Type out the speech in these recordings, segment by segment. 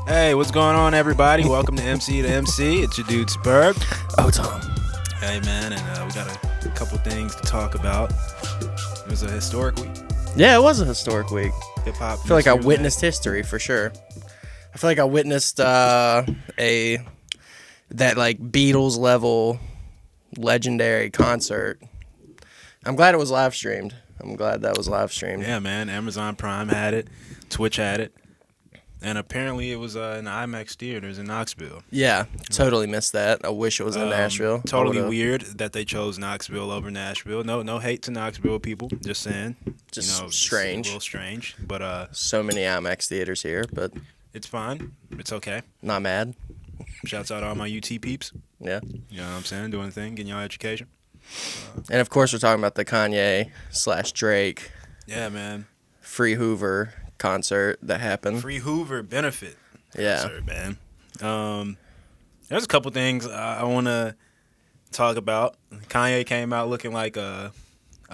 Hey, what's going on, everybody? Welcome to MC2MC. It's your dude Spurb. Oh, Tom. Hey, man, and we got a couple things to talk about. It was a historic week. Yeah, it was a historic week. Hip hop. I feel like I witnessed history for sure. I feel like I witnessed that like Beatles level legendary concert. I'm glad it was live streamed. I'm glad that was live streamed. Yeah, man. Amazon Prime had it. Twitch had it. And apparently it was in the IMAX theaters in Knoxville. Yeah, totally missed that. I wish it was in Nashville. Totally weird that they chose Knoxville over Nashville. No hate to Knoxville people. Just saying. Just strange. A little strange. But so many IMAX theaters here, but it's fine. It's okay. not mad. Shouts out to all my UT peeps. Yeah. You know what I'm saying? Doing a thing, getting y'all education. And of course we're talking about the Kanye / Drake. Yeah, man. Free Hoover concert that happened. Free Hoover benefit. Yeah. Concert, man. There's a couple things I want to talk about. Kanye came out looking like a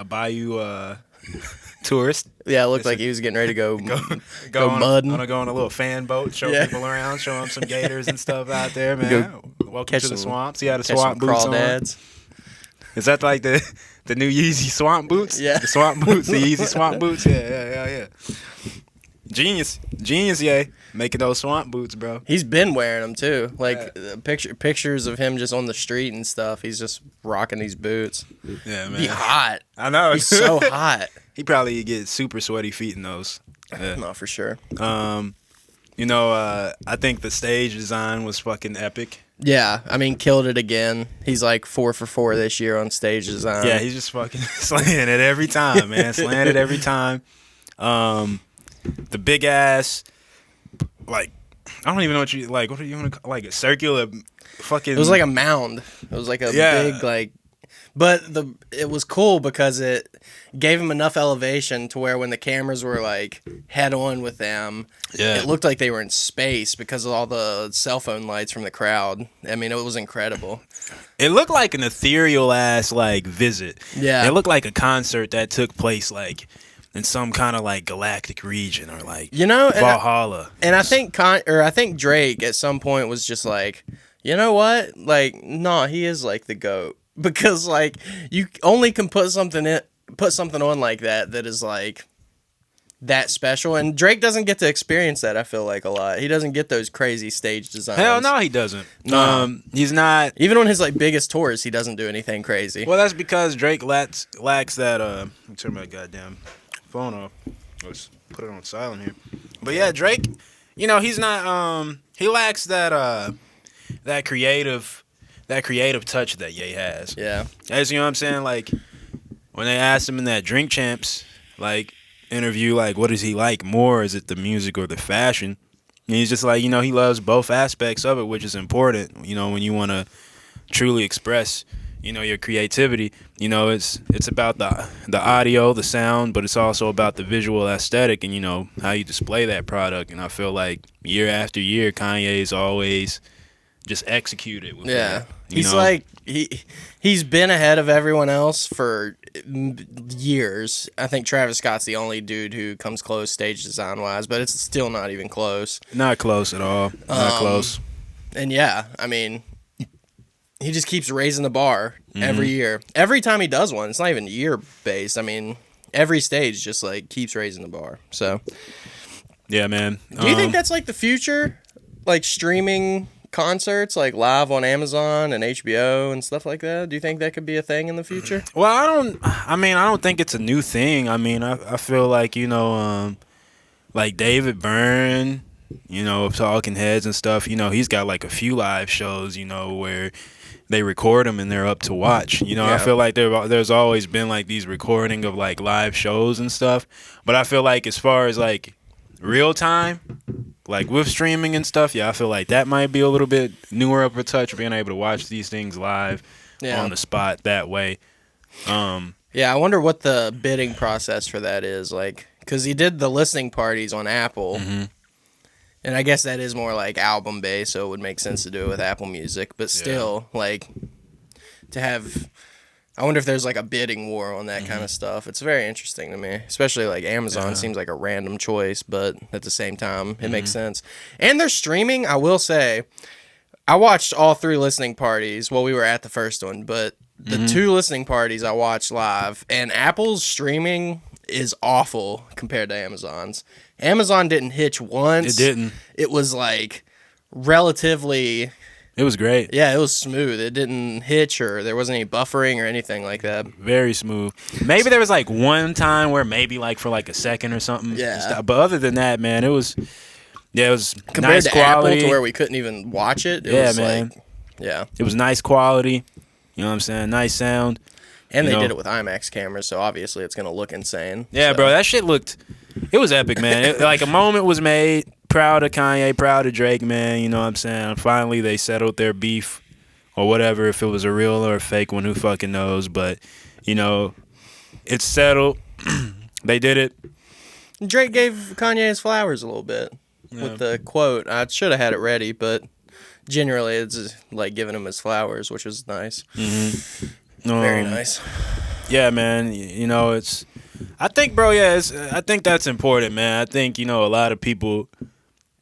Bayou tourist. Yeah, it looked like he was getting ready to go Go mudding. go on a little fan boat, show people around, show them some gators and stuff out there, man. Welcome to the swamps. He had the swamp boots on. Crawdads. Is that like the new Yeezy swamp boots? Yeah. The swamp boots, the Yeezy swamp boots? Yeah. Genius, yeah. Making those swamp boots, bro. He's been wearing them too. Like pictures of him just on the street and stuff. He's just rocking these boots. Yeah, man. Be hot. I know. He's so hot. He probably get super sweaty feet in those. Yeah. No, for sure. I think the stage design was fucking epic. Yeah, I mean, killed it again. He's like 4 for 4 this year on stage design. Yeah, he's just fucking slaying it every time, man. Slaying it every time. The big ass, like, I don't even know what you like. What do you want to call, like, a circular fucking? It was like a mound. It was like a big like, but it was cool because it gave him enough elevation to where when the cameras were like head on with them, it looked like they were in space because of all the cell phone lights from the crowd. I mean, it was incredible. It looked like an ethereal ass like visit. Yeah, it looked like a concert that took place like in some kind of like galactic region or like Valhalla. And I think Drake at some point was just like, you know what? Like, no, he is like the GOAT because like you only can put something on like that is like that special, and Drake doesn't get to experience that. I feel like a lot. He doesn't get those crazy stage designs. Hell no, he doesn't. No. He's not. Even on his like biggest tours, he doesn't do anything crazy. Well, that's because Drake lacks that. Let me turn my goddamn phone off. Let's put it on silent here. But yeah, Drake, he's not. He lacks that creative touch that Ye has. Yeah. As you know what I'm saying, like when they asked him in that Drink Champs like interview, like what does he like more? Is it the music or the fashion? And he's just like, he loves both aspects of it, which is important. When you want to truly express, your creativity, it's about the audio, the sound, but it's also about the visual aesthetic and how you display that product. And I feel like year after year, Kanye's always just executed with that. He's like he's been ahead of everyone else for years. I think Travis Scott's the only dude who comes close stage design wise, but it's still not even close. Not close at all. Not close. And yeah, I mean, he just keeps raising the bar every year. Every time he does one, it's not even year based. I mean, every stage just like keeps raising the bar. So yeah, man. Do you think that's like the future? Like streaming concerts like live on Amazon and HBO and stuff like that? Do you think that could be a thing in the future? Well, I don't think it's a new thing. I mean, I feel like, like David Byrne, of Talking Heads and stuff, he's got like a few live shows, where they record them and they're up to watch. I feel like there's always been like these recording of like live shows and stuff. But I feel like as far as like real time, like with streaming and stuff, I feel like that might be a little bit newer of a touch, being able to watch these things live on the spot that way. I wonder what the bidding process for that is, like, because he did the listening parties on Apple, and I guess that is more like album based, so it would make sense to do it with Apple Music. But still, like, to have, I wonder if there's like a bidding war on that kind of stuff. It's very interesting to me, especially like Amazon seems like a random choice, but at the same time, it makes sense. And they're streaming. I will say, I watched all 3 listening parties. Well, we were at the first one, but the 2 listening parties I watched live, and Apple's streaming is awful compared to Amazon's. Amazon didn't hitch once. It didn't. It was like relatively... It was great. Yeah, it was smooth. It didn't hitch or there wasn't any buffering or anything like that. Very smooth. Maybe there was like one time where maybe like for like a second or something. Yeah. But other than that, man, it was Compared nice to quality. Apple to where we couldn't even watch it. It was man. Like, yeah. It was nice quality. You know what I'm saying? Nice sound. And they did it with IMAX cameras, so obviously it's going to look insane. Yeah, so. bro, that shit it was epic, man. Like a moment was made. Proud of Kanye, proud of Drake, man. You know what I'm saying? Finally, they settled their beef or whatever. If it was a real or a fake one, who fucking knows? But, you know, it's settled. They did it. Drake gave Kanye his flowers a little bit with the quote. I should have had it ready, but generally it's just like giving him his flowers, which was nice. Very nice. Yeah, man. You know, I think, bro, I think that's important, man. I think, you know, a lot of people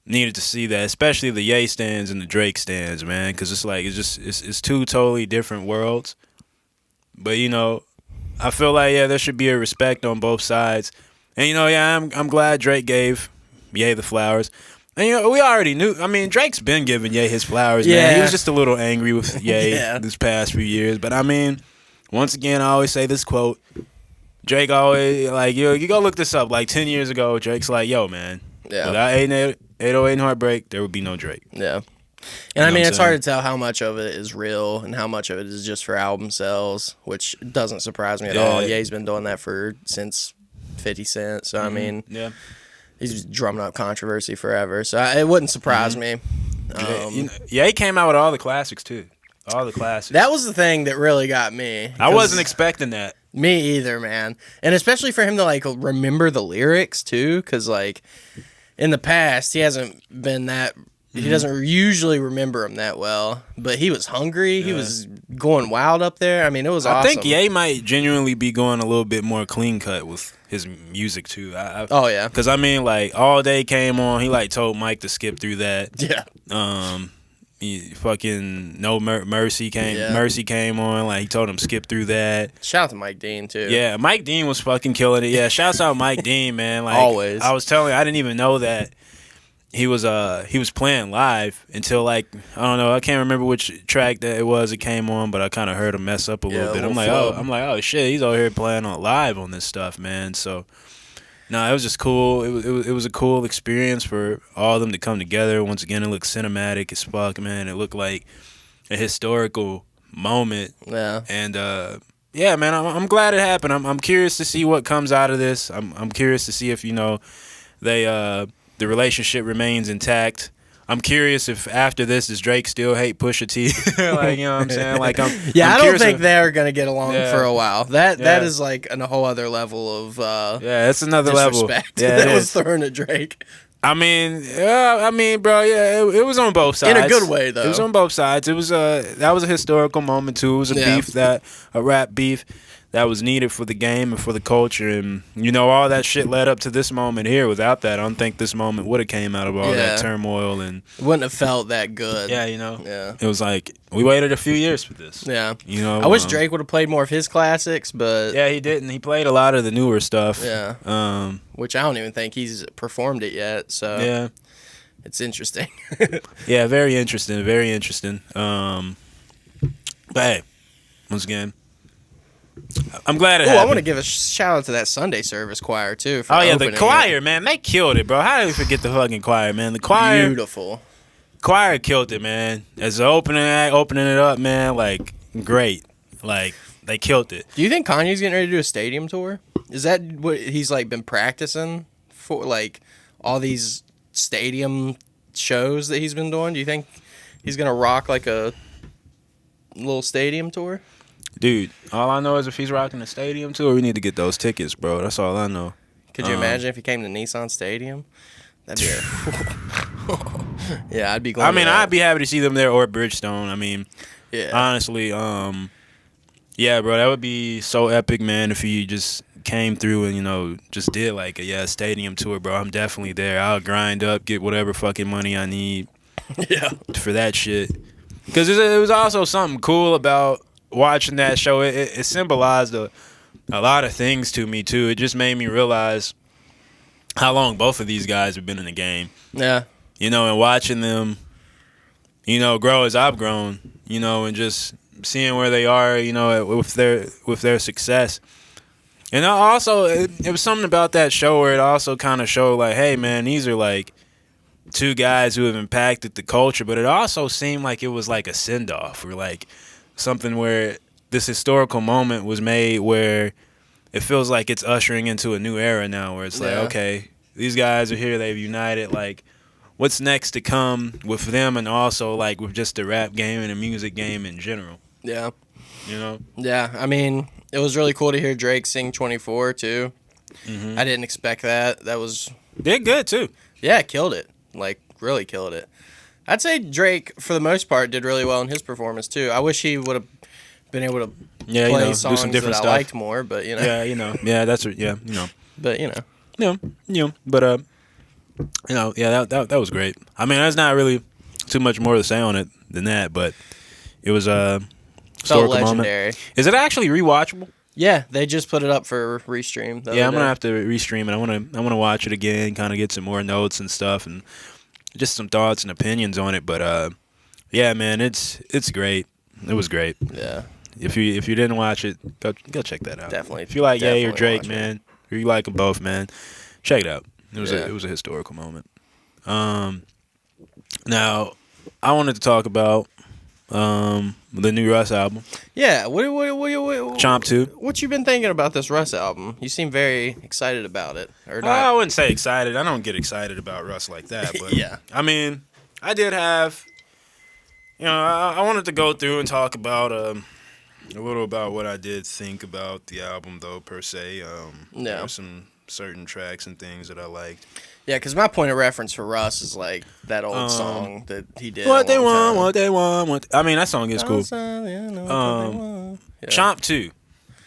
needed to see that, especially the Ye stands and the Drake stands, man, because it's like it's 2 totally different worlds. But you know, I feel like there should be a respect on both sides, and you know, I'm glad Drake gave Ye the flowers, and you know, we already knew. I mean, Drake's been giving Ye his flowers, man. He was just a little angry with Ye this past few years, but I mean, once again, I always say this quote. Drake always like you go look this up. Like 10 years ago, Drake's like, "Yo, man, without 808 and Heartbreak, there would be no Drake." Yeah. And I mean, it's hard to tell how much of it is real and how much of it is just for album sales, which doesn't surprise me at all. Ye's been doing that since 50 Cent. So, I mean, he's drumming up controversy forever. So, it wouldn't surprise me. Ye came out with all the classics, too. All the classics. That was the thing that really got me. I wasn't expecting that. Me either, man. And especially for him to, like, remember the lyrics, too, because, like, in the past, he hasn't been that... He doesn't usually remember him that well, but he was hungry. He was going wild up there. I mean, it was awesome. I think Ye might genuinely be going a little bit more clean cut with his music too. Oh yeah, because I mean, like All Day came on. He like told Mike to skip through that. Yeah. Fucking No Mercy came. Yeah. Mercy came on. Like he told him skip through that. Shout out to Mike Dean too. Yeah, Mike Dean was fucking killing it. Yeah, shouts out Mike Dean, man. Like always. I was telling you, I didn't even know that. He was playing live until like I don't know, I can't remember which track that it was it came on, but I kind of heard him mess up a little bit. I'm like, oh shit, he's over here playing on live on this stuff, man. So no, it was just cool. It was a cool experience for all of them to come together. Once again, it looked cinematic as fuck, man. It looked like a historical moment. Yeah. And yeah, man, I'm glad it happened. I'm curious to see what comes out of this. I'm curious to see if the relationship remains intact. I'm curious if after this, does Drake still hate Pusha T? Like, you know what I'm saying? Like, I'm don't think they're gonna get along for a while. That is like a whole other level of it's another disrespect level. Yeah, that was thrown at Drake. I mean, bro, it was on both sides. In a good way, though. It was on both sides. It was that was a historical moment too. It was a rap beef that was needed for the game and for the culture, and you know all that shit led up to this moment here. Without that, I don't think this moment would have came out of all that turmoil, and it wouldn't have felt that good. Yeah, you know. Yeah, it was like we waited a few years for this. Yeah, you know. I wish Drake would have played more of his classics, but yeah, he didn't. He played a lot of the newer stuff. Yeah, which I don't even think he's performed it yet. So yeah, it's interesting. Yeah, very interesting. Very interesting. But hey, once again, I'm glad it happened. I want to give a shout out to that Sunday service choir too. For the choir, man, they killed it, bro. How did we forget the fucking choir, man? The choir, beautiful. Choir killed it, man. As an opening act, opening it up, man, like great, like they killed it. Do you think Kanye's getting ready to do a stadium tour? Is that what he's like been practicing for, like all these stadium shows that he's been doing? Do you think he's gonna rock like a little stadium tour? Dude, all I know is if he's rocking a stadium tour, we need to get those tickets, bro. That's all I know. Could you imagine if he came to Nissan Stadium? That'd be yeah, I'd be glad. I mean, I'd be happy to see them there or Bridgestone. I mean, yeah. Honestly, Yeah, bro, that would be so epic, man, if he just came through and, just did like a stadium tour, bro. I'm definitely there. I'll grind up, get whatever fucking money I need Yeah. for that shit. Because it was also something cool about watching that show. It symbolized a lot of things to me, too. It just made me realize how long both of these guys have been in the game. Yeah. And watching them, grow as I've grown, and just seeing where they are, with their success. And also, it was something about that show where it also kind of showed, like, hey, man, these are, like, two guys who have impacted the culture, but it also seemed like it was, like, a send-off or, like, something where this historical moment was made where it feels like it's ushering into a new era now where it's like, okay, these guys are here, they've united, like, what's next to come with them and also, like, with just the rap game and the music game in general. Yeah. Yeah, I mean, it was really cool to hear Drake sing 24, too. Mm-hmm. I didn't expect that. That was... Did good, too. Yeah, killed it. Like, really killed it. I'd say Drake, for the most part, did really well in his performance, too. I wish he would have been able to play songs do some different that stuff. I liked more, but, Yeah, Yeah, that's... Yeah, But, But, that was great. I mean, there's not really too much more to say on it than that, but it was a historical legendary. moment. Is it actually rewatchable? Yeah, they just put it up for restream. Yeah, I'm gonna have to restream it. I wanna watch it again, kind of get some more notes and stuff, and just some thoughts and opinions on it. But yeah, man, it's great. It was great. Yeah. If you didn't watch it, go check that out. Definitely. If you like Ye or Drake, man, or you like them both, man, check it out. It was a historical moment. Now, I wanted to talk about the new Russ album. Yeah, what Chomp 2. What you been thinking about this Russ album? You seem very excited about it, or not? I wouldn't say excited. I don't get excited about Russ like that. But yeah. I mean, I did have, I wanted to go through and talk about a little about what I did think about the album, though, per se. There were some certain tracks and things that I liked. Yeah, because my point of reference for Russ is like that old song that he did. What they want. I mean, that song is cool. Yeah. Chomp 2.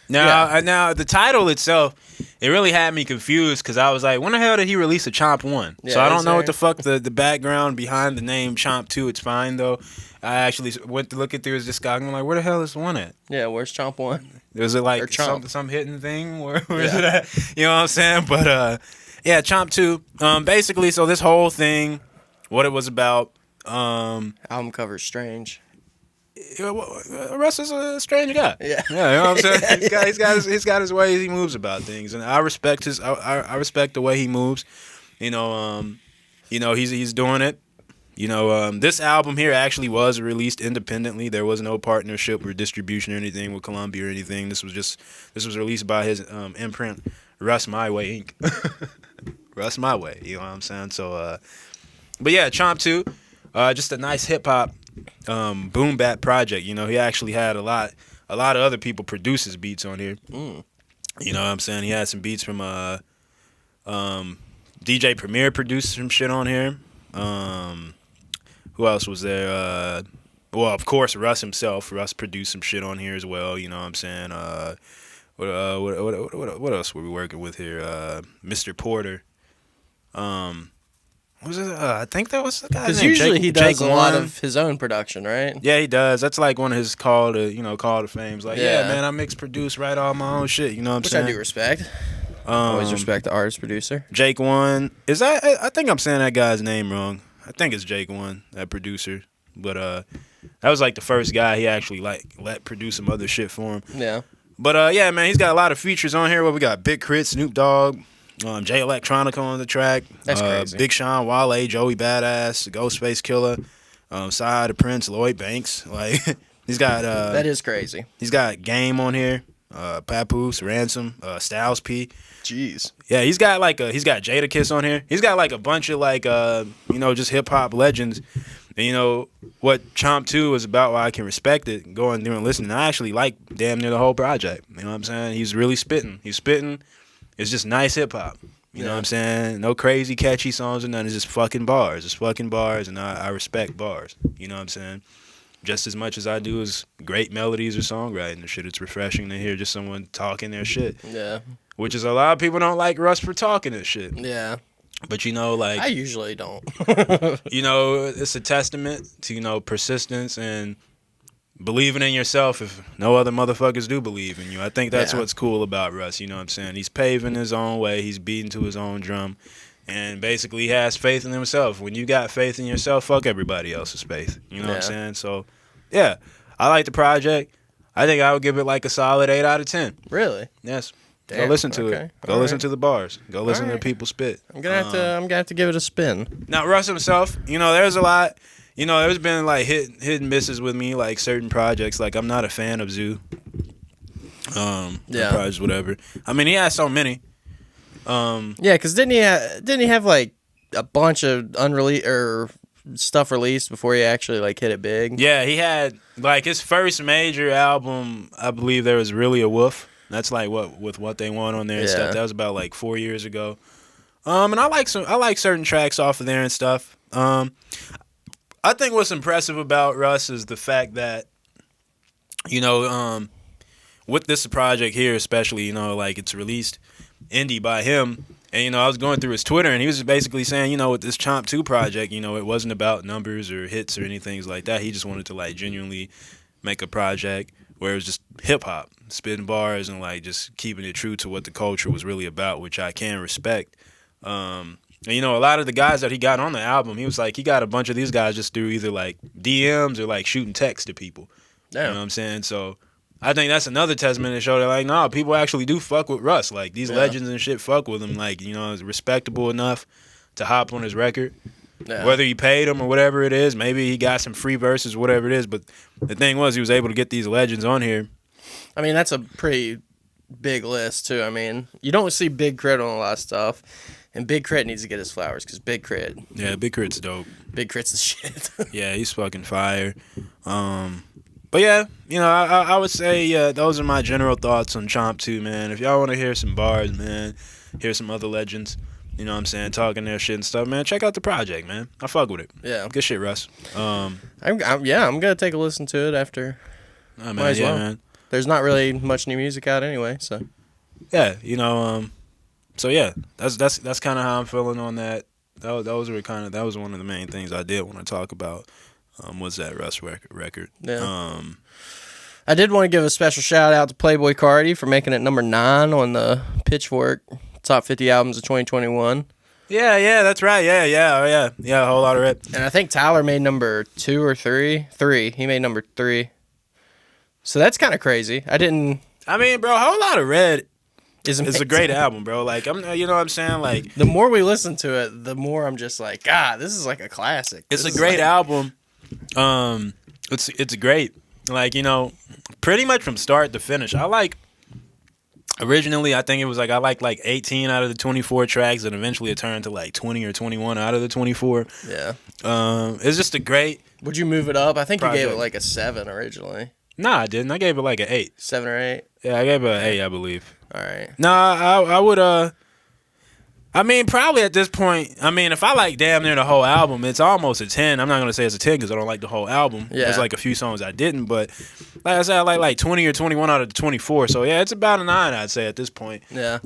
Now the title itself, it really had me confused because I was like, when the hell did he release a Chomp 1? Yeah, so I don't know what the fuck the background behind the name Chomp 2. It's fine though. I actually went to look at through his discography. I'm like, where the hell is the one at? Yeah, where's Chomp 1? Was it like some hidden thing? Where is it at? You know what I'm saying? But yeah, Chomp 2. Basically, so this whole thing, what it was about. Album cover's strange. Russ is a strange guy. Yeah, you know what I'm saying. He's got his ways he moves about things, and I respect I respect the way he moves. He's doing it. This album here actually was released independently. There was no partnership or distribution or anything with Columbia or anything. This was released by his imprint, Russ My Way Inc. Russ My Way. You know what I'm saying? So, but yeah, Chomp 2, just a nice hip hop, boom bap project. He actually had a lot of other people produce his beats on here. You know what I'm saying? He had some beats from DJ Premier produced some shit on here. Who else was there? Well, of course, Russ himself. Russ produced some shit on here as well. You know what I'm saying? What else were we working with here? Mr. Porter. What was it? I think that was the guy. Because usually he does a lot of his own production, right? Yeah, he does. That's like one of his call to fames. Like, yeah, man, I mix, produce, write all my own shit. You know what I'm saying? Which I do respect. Always respect the artist producer. Jake One. I think I'm saying that guy's name wrong. I think it's Jake One, that producer. But that was like the first guy he actually let produce some other shit for him. Yeah. But yeah, man, he's got a lot of features on here. Well, we got Big Crit, Snoop Dogg, Jay Electronica on the track. That's crazy. Big Sean, Wale, Joey Badass, Ghostface Killer, Side the Prince, Lloyd Banks. Like he's got that is crazy. He's got Game on here, Papoose, Ransom, Styles P. Jeez. Yeah, he's got Jadakiss on here. He's got like a bunch of just hip hop legends. And what Chomp 2 is about, why I can respect it, going through and listening. I actually like damn near the whole project. You know what I'm saying? He's really spitting. He's spitting. It's just nice hip hop. You know what I'm saying? No crazy catchy songs or nothing. It's just fucking bars. It's fucking bars, and I respect bars. You know what I'm saying? just as much as I do as great melodies or songwriting or shit. It's refreshing to hear just someone talking their shit. Yeah. Which is a lot of people don't like Russ for talking this shit. Yeah. But like I usually don't. It's a testament to persistence and believing in yourself if no other motherfuckers do believe in you. I think that's what's cool about Russ. You know what I'm saying? He's paving his own way. He's beating to his own drum. And basically, he has faith in himself. When you got faith in yourself, fuck everybody else's faith. You know what I'm saying? So, yeah, I like the project. I think I would give it like a solid 8 out of 10. Really? Yes. Damn, go listen to it. Go listen to the bars. Go listen to people spit. I'm gonna have to give it a spin. Now Russ himself, there's a lot. There's been like hit and misses with me, like certain projects. Like I'm not a fan of Zoo. Projects, whatever. I mean, he has so many. Yeah, because didn't he have like a bunch of unreleased or stuff released before he actually like hit it big? Yeah, he had like his first major album. I believe there was Really a Wolf. That's like what they want on there and stuff. That was about like 4 years ago. And I like certain tracks off of there and stuff. I think what's impressive about Russ is the fact that, with this project here, especially, like it's released indie by him. And, I was going through his Twitter and he was basically saying, with this Chomp 2 project, it wasn't about numbers or hits or anything like that. He just wanted to like genuinely make a project where it was just hip hop, spitting bars and like just keeping it true to what the culture was really about, which I can respect. And, a lot of the guys that he got on the album, he was like, he got a bunch of these guys just through either like DMs or like shooting text to people. Damn. You know what I'm saying? So I think that's another testament to show that like, no, people actually do fuck with Russ. Like these legends and shit fuck with him. Like, it's respectable enough to hop on his record. Yeah. Whether he paid him or whatever it is, maybe he got some free verses, whatever it is. But the thing was, he was able to get these legends on here. I mean, that's a pretty big list, too. I mean, you don't see Big Crit on a lot of stuff. And Big Crit needs to get his flowers, because Big Crit. Yeah, Big Crit's dope. Big Crit's the shit. Yeah, he's fucking fire. But yeah, I would say, those are my general thoughts on Chomp 2, man. If y'all want to hear some bars, man, hear some other legends, you know what I'm saying, talking their shit and stuff, man, check out the project, man. I fuck with it. Yeah. Good shit, Russ. I'm going to take a listen to it after. Oh, man, might as well. Man. There's not really much new music out anyway, so. Yeah, so yeah, that's kind of how I'm feeling on that. That was one of the main things I did want to talk about. Was that Russ record? Yeah. I did want to give a special shout out to Playboy Carti for making it number 9 on the Pitchfork Top 50 Albums of 2021. Yeah, that's right. Yeah, a whole lot of it. And I think Tyler made number 2 or 3. 3. He made number 3. So that's kind of crazy. I mean, bro, a whole lot of red. It's a great album, bro. Like you know what I'm saying? Like the more we listen to it, the more I'm just like, God, this is like a classic. It's a great album. It's great. Like, pretty much from start to finish. Originally, I think it was like I liked like 18 out of the 24 tracks, and eventually it turned to like 20 or 21 out of the 24. Yeah. It's just a great. Would you move it up? I think project. You gave it like a 7 originally. Nah, I didn't. I gave it like an 8. 7 or 8? Yeah, I gave it an 8, I believe. All right. Nah, I would. I mean, probably at this point. I mean, if I like damn near the whole album, it's almost a 10. I'm not gonna say it's a 10 because I don't like the whole album. Yeah. There's like a few songs I didn't, but like I said, I like 20 or 21 out of the 24. So yeah, it's about a 9, I'd say at this point. Yeah.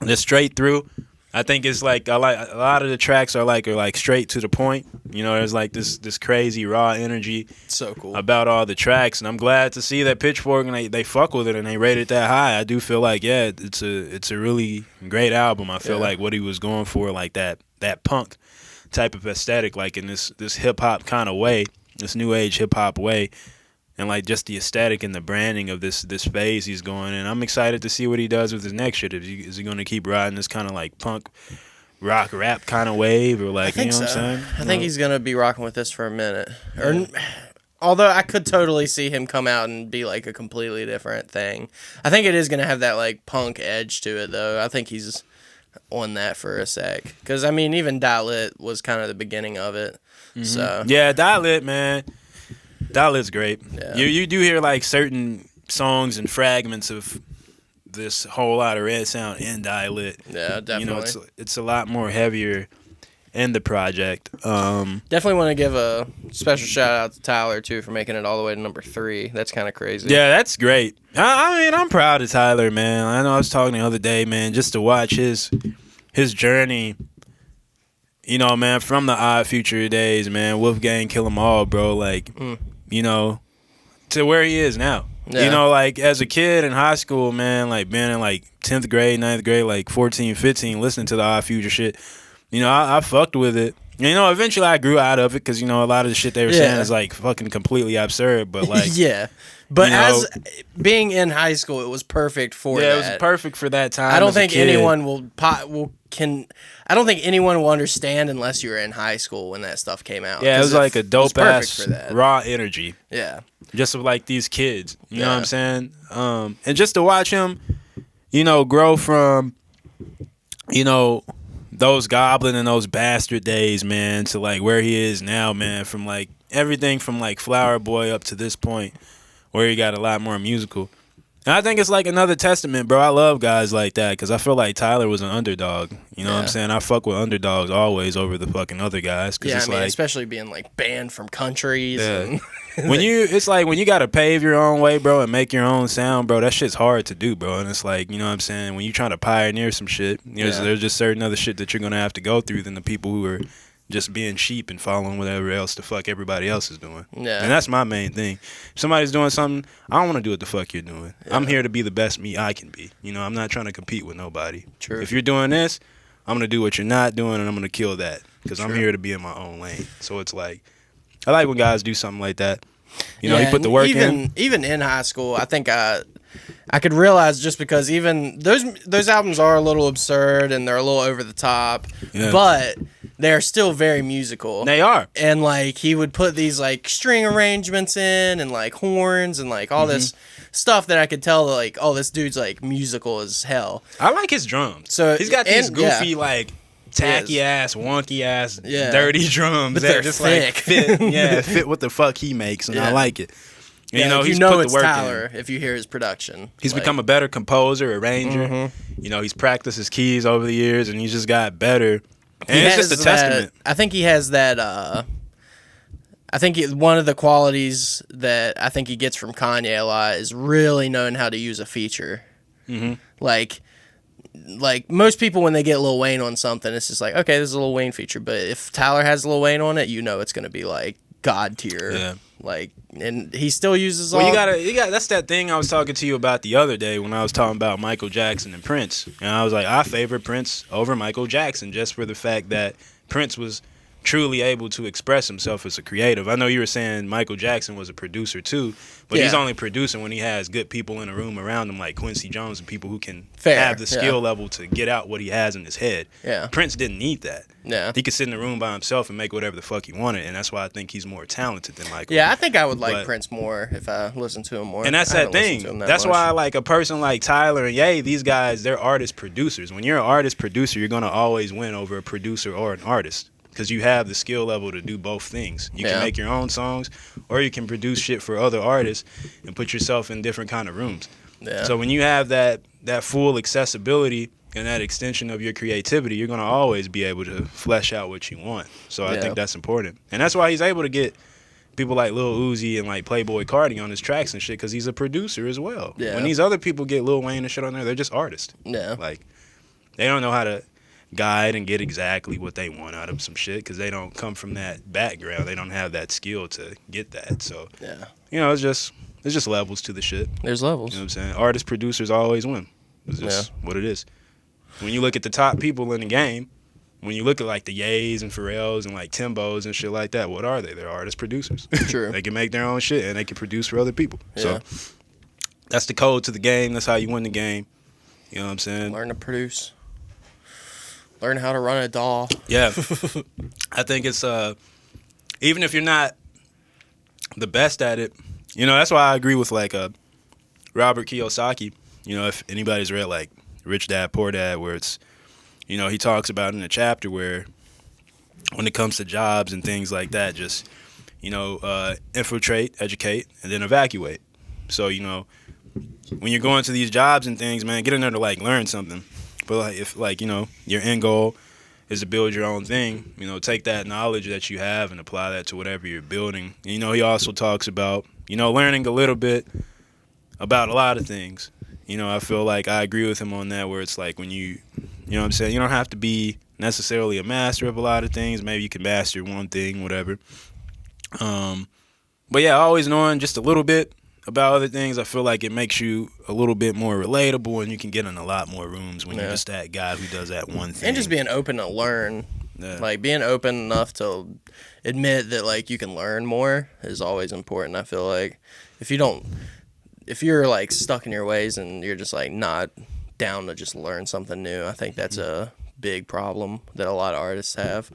Just straight through. I think it's like a lot of the tracks are like straight to the point. There's like this crazy raw energy. So cool about all the tracks, and I'm glad to see that Pitchfork and they fuck with it and they rate it that high. I do feel like it's a really great album. I feel like what he was going for, like that punk type of aesthetic, like in this hip hop kind of way, this new age hip hop way. And like just the aesthetic and the branding of this phase he's going in. I'm excited to see what he does with his next shit. Is he going to keep riding this kind of like punk, rock, rap kind of wave, or like what I'm saying? I think he's going to be rocking with this for a minute. Yeah. Although I could totally see him come out and be like a completely different thing. I think it is going to have that like punk edge to it though. I think he's on that for a sec. Because I mean, even Die Lit was kind of the beginning of it. Mm-hmm. So yeah, Die Lit, man. Die Lit's great. Yeah. You do hear like certain songs and fragments of this whole lot of red sound in Die Lit. Yeah, definitely. It's a lot more heavier and the project. Definitely want to give a special shout out to Tyler too for making it all the way to number 3. That's kind of crazy. Yeah, that's great. I mean, I'm proud of Tyler, man. I know I was talking the other day, man, just to watch his journey. You know, man, from the Odd Future days, man, Wolfgang Kill 'Em All, bro. Like, you know, to where he is now. Yeah. You know, like, as a kid in high school, man, like, being in, like, 10th grade, 9th grade, like, 14, 15, listening to the Odd Future shit, you know, I fucked with it. And, you know, eventually I grew out of it because, you know, a lot of the shit they were saying is, like, fucking completely absurd. But, like... yeah. But you know, as being in high school, it was perfect for that. Yeah, it was perfect for that time. I don't think anyone I don't think anyone will understand unless you were in high school when that stuff came out. Yeah, it was like a dope ass raw energy. Yeah. Just of like these kids. You know what I'm saying? And just to watch him, you know, grow from, you know, those Goblin and those Bastard days, man, to like where he is now, man, from like everything from like Flower Boy up to this point where he got a lot more musical. And I think it's like another testament, bro. I love guys like that because I feel like Tyler was an underdog. You know what I'm saying? I fuck with underdogs always over the fucking other guys. Cause it's like, especially being like banned from countries. Yeah. And it's like when you got to pave your own way, bro, and make your own sound, bro, that shit's hard to do, bro. And it's like, you know what I'm saying? When you're trying to pioneer some shit, there's just certain other shit that you're going to have to go through than the people who are just being sheep and following whatever else the fuck everybody else is doing. Yeah. And that's my main thing. If somebody's doing something, I don't want to do what the fuck you're doing. Yeah. I'm here to be the best me I can be. You know, I'm not trying to compete with nobody. True. If you're doing this, I'm going to do what you're not doing, and I'm going to kill that because I'm here to be in my own lane. So it's like, I like when guys do something like that. You know, he put the work in. Even in high school, I think I could realize just because even those albums are a little absurd and they're a little over the top, but they're still very musical. They are. And like he would put these like string arrangements in and like horns and like all this stuff that I could tell like, oh, this dude's like musical as hell. I like his drums. So he's got these goofy like tacky ass, wonky ass, dirty drums that just thick. Like fit what the fuck he makes, and I like it. And, you know, he's put it's the work Tyler in. If you hear his production. He's become a better composer, arranger. You know, he's practiced his keys over the years, and he's just got better. And it's just a testament. I think he has that. I think one of the qualities that I think he gets from Kanye a lot is really knowing how to use a feature. Like most people when they get Lil Wayne on something, it's just like, okay, this is a Lil Wayne feature. But if Tyler has Lil Wayne on it, you know it's going to be like God tier. Yeah. Like, and he still uses all. Well, you got. That's that thing I was talking to you about the other day when I was talking about Michael Jackson and Prince, and I was like, I favor Prince over Michael Jackson just for the fact that Prince was truly able to express himself as a creative. I know you were saying Michael Jackson was a producer too, but he's only producing when he has good people in a room around him like Quincy Jones and people who can have the skill level to get out what he has in his head. Yeah. Prince didn't need that. Yeah. He could sit in the room by himself and make whatever the fuck he wanted, and that's why I think he's more talented than Michael. Yeah, I think I would like Prince more if I listened to him more. And that's that thing. That's why like a person like Tyler and Ye, these guys, they're artist producers. When you're an artist producer, you're going to always win over a producer or an artist. Because you have the skill level to do both things. You can make your own songs, or you can produce shit for other artists and put yourself in different kind of rooms. Yeah. So when you have that full accessibility and that extension of your creativity, you're going to always be able to flesh out what you want. So I think that's important. And that's why he's able to get people like Lil Uzi and like Playboy Cardi on his tracks and shit, because he's a producer as well. Yeah. When these other people get Lil Wayne and shit on there, they're just artists. Yeah. Like, they don't know how to guide and get exactly what they want out of some shit because they don't come from that background. They don't have that skill to get that. So, you know, it's just levels to the shit. There's levels. You know what I'm saying? Artists, producers always win. It's just what it is. When you look at the top people in the game, when you look at like the Ye's and Pharrells and like Timbos and shit like that, what are they? They're artist producers. True. They can make their own shit and they can produce for other people. Yeah. So that's the code to the game. That's how you win the game. You know what I'm saying? Learn to produce. Learn how to run a DAW. Yeah. I think it's, even if you're not the best at it, you know, that's why I agree with, like, Robert Kiyosaki. You know, if anybody's read, like, Rich Dad, Poor Dad, where it's, you know, he talks about in a chapter where when it comes to jobs and things like that, just, you know, infiltrate, educate, and then evacuate. So, you know, when you're going to these jobs and things, man, get in there to, like, learn something. But like, if like, you know, your end goal is to build your own thing. You know, take that knowledge that you have and apply that to whatever you're building. You know, he also talks about, you know, learning a little bit about a lot of things. You know, I feel like I agree with him on that, where it's like when you know what I'm saying, you don't have to be necessarily a master of a lot of things. Maybe you can master one thing, whatever. But yeah, always knowing just a little bit about other things, I feel like it makes you a little bit more relatable, and you can get in a lot more rooms when you're just that guy who does that one thing. And just being open to learn. Yeah. Like, being open enough to admit that, like, you can learn more is always important. I feel like if you're, like, stuck in your ways and you're just, like, not down to just learn something new, I think that's a big problem that a lot of artists have.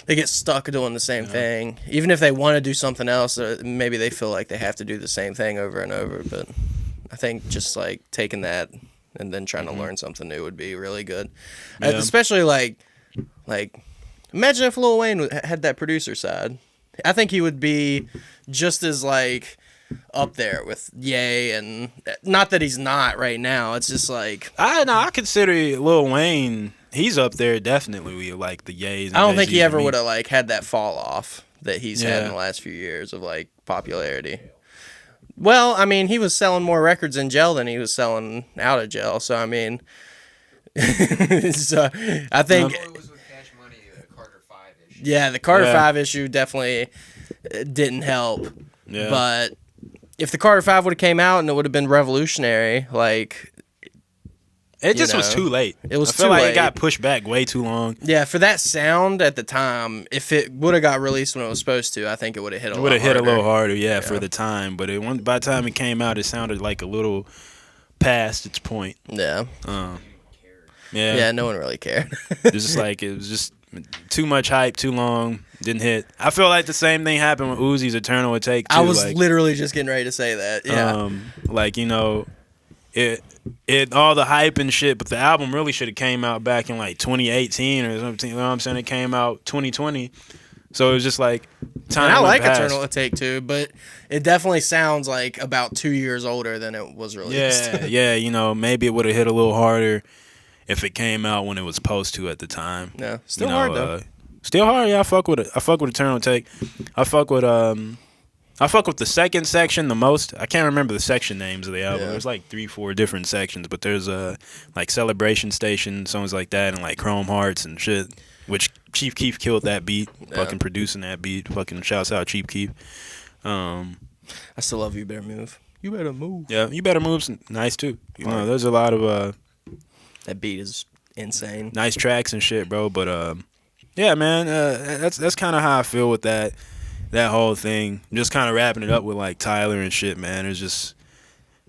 They get stuck doing the same thing. Even if they want to do something else, maybe they feel like they have to do the same thing over and over. But I think just, like, taking that and then trying to learn something new would be really good. Yeah. Especially, like, imagine if Lil Wayne had that producer side. I think he would be just as, like, up there with Ye, and not that he's not right now. It's just like I consider Lil Wayne. He's up there definitely with, like, the Ye's. I don't think he ever would have, like, had that fall off that he's had in the last few years of, like, popularity. Well, I mean, he was selling more records in jail than he was selling out of jail. So I mean, so I think. It was with Cash Money, the Carter 5 issue. Yeah, the Carter 5 issue definitely didn't help. Yeah. But if the Carter 5 would have came out and it would have been revolutionary, like, it just was too late. It was I feel too like late. It got pushed back way too long. Yeah, for that sound at the time, if it would have got released when it was supposed to, I think it would have hit a little harder. It would have hit a little harder, yeah, for the time. But by the time it came out, it sounded like a little past its point. Yeah. Yeah. Yeah, no one really cared. It was just too much hype, too long, didn't hit. I feel like the same thing happened with Uzi's Eternal Take too. I was literally just getting ready to say that. Yeah. Like, you know, it all the hype and shit, but the album really should have came out back in like 2018 or something. You know what I'm saying? It came out 2020. So it was just like time. And I like past. Eternal Take too, but it definitely sounds like about 2 years older than it was released. Yeah, you know, maybe it would have hit a little harder if it came out when it was supposed to at the time. Yeah, still hard though. Still hard. Yeah, I fuck with it. I fuck with Eternal Take. I fuck with the second section the most. I can't remember the section names of the album. There's like 3-4 different sections, but there's like Celebration Station, songs like that, and like Chrome Hearts and shit. Which Chief Keef killed that beat, fucking producing that beat. Fucking shouts out Chief Keef. I still love You Better Move. You Better Move. Yeah, You Better Move's nice too. You know, there's a lot of that beat is insane. Nice tracks and shit, bro. But yeah, man, that's kind of how I feel with that whole thing. Just kind of wrapping it up with like Tyler and shit, man. There's just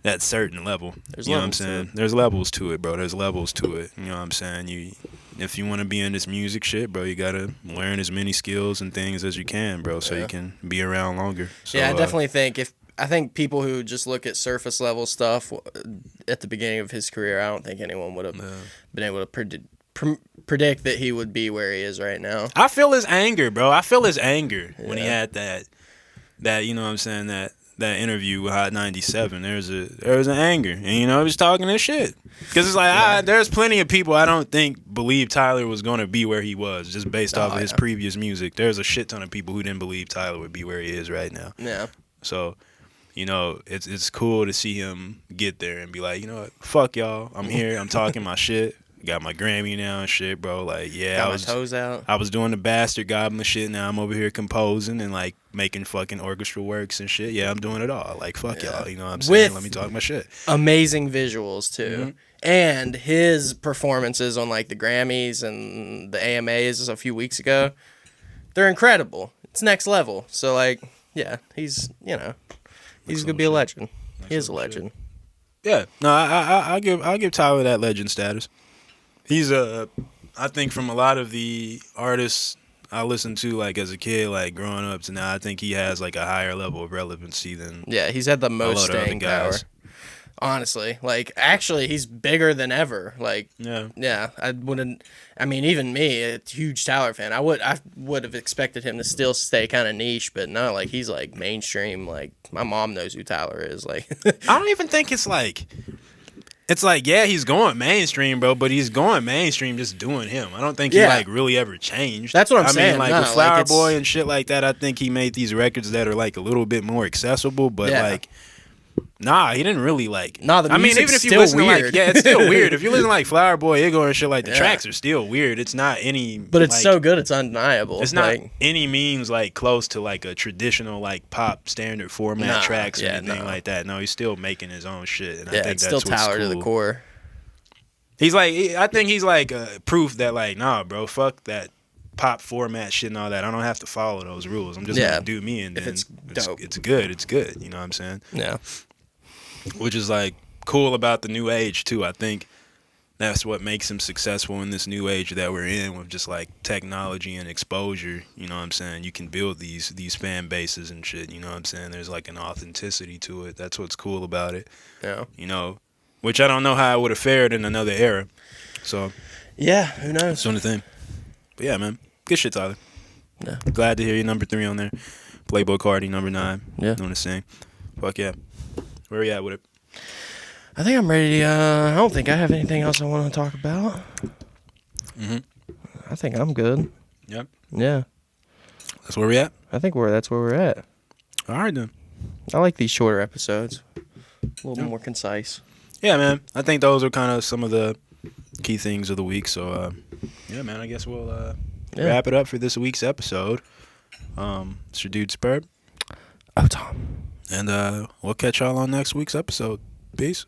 that certain level. You know what I'm saying? There's levels to it, bro. There's levels to it. You know what I'm saying? If you want to be in this music shit, bro, you gotta learn as many skills and things as you can, bro, so you can be around longer. So, yeah, I definitely think people who just look at surface level stuff at the beginning of his career, I don't think anyone would have been able to predict that he would be where he is right now. I feel his anger, bro. I feel his anger when he had that you know what I'm saying, that interview with Hot 97. There was an anger, and you know, he was talking this shit because it's like there's plenty of people I don't think believe Tyler was going to be where he was just based off of his previous music. There's a shit ton of people who didn't believe Tyler would be where he is right now. Yeah. So, you know, it's cool to see him get there and be like, you know what, fuck y'all, I'm here, I'm talking my shit. Got my Grammy now and shit, bro. Like, got my toes out. I was doing the Bastard Goblin shit. Now I'm over here composing and like making fucking orchestral works and shit. Yeah, I'm doing it all. Like, fuck y'all. You know what I'm saying? Let me talk my shit. Amazing visuals too, and his performances on like the Grammys and the AMAs a few weeks ago, they're incredible. It's next level. So like, yeah, he's gonna be a legend. He is a legend. Yeah, no, I'll give Tyler that legend status. He's I think from a lot of the artists I listened to like as a kid, like growing up to now, I think he has like a higher level of relevancy than he's had the most staying power. Honestly, like actually, he's bigger than ever. Like I wouldn't. I mean, even me, a huge Tyler fan, I would have expected him to still stay kind of niche, but no, like he's like mainstream. Like my mom knows who Tyler is. Like I don't even think it's like. It's like, yeah, he's going mainstream, bro, but he's going mainstream just doing him. I don't think he like really ever changed. That's what I'm saying. I mean, like No, with Flower like, Boy and shit like that, I think he made these records that are like a little bit more accessible, but like, nah, he didn't really like. Nah, the music's even if you still listen to like, weird. yeah, it's still weird. If you listen to like Flower Boy, Igor and shit, like the tracks are still weird. It's not any, but it's like, so good, it's undeniable. it's not any means like close to like a traditional like pop standard format tracks or anything like that. No, he's still making his own shit, and I think it's that's still what's Tyler cool. to the core. He's like, I think he's like proof that like, nah, bro, fuck that pop format shit and all that. I don't have to follow those rules. I'm just gonna do me, and then it's dope. It's good. It's good. You know what I'm saying? Yeah. Which is like cool about the new age too. I think that's what makes him successful in this new age that we're in, with just like technology and exposure. You know what I'm saying? You can build these fan bases and shit. You know what I'm saying? There's like an authenticity to it. That's what's cool about it. Yeah. You know, which I don't know how I would have fared in another era. So yeah, who knows? that's the only thing. But yeah, man, good shit, Tyler. Yeah. Glad to hear you number 3 on there. Playboy Cardi number 9. Yeah. Doing the same. Fuck yeah. Where are you at with it? I think I'm ready. I don't think I have anything else I want to talk about. I think I'm good. Yep. Yeah. That's where we at? I think that's where we're at. All right, then. I like these shorter episodes. A little more concise. Yeah, man. I think those are kind of some of the key things of the week. So, yeah, man, I guess we'll wrap it up for this week's episode. It's your dude, Spurb. Oh, Tom. And we'll catch y'all on next week's episode. Peace.